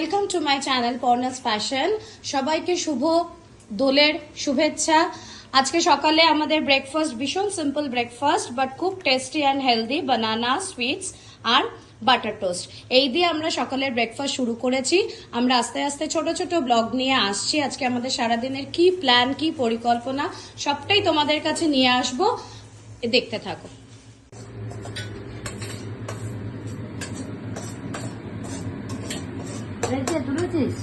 Welcome to my channel Parna's fashion. সবাইকে শুভ দোলের শুভেচ্ছা। আজকে সকালে আমাদের ব্রেকফাস্ট ভীষণ সিম্পল ব্রেকফাস্ট, বাট খুব tasty and healthy. Banana sweets আর বাটার টোস্ট, এই দিয়ে আমরা সকালের ব্রেকফাস্ট শুরু করেছি। আমরা আস্তে আস্তে ছোট ছোট ব্লগ নিয়ে আসছি। আজকে আমাদের সারাদিনের কি প্ল্যান, কি পরিকল্পনা, সবটাই তোমাদের কাছে নিয়ে আসবো, দেখতে থাকো। তুলেছিস?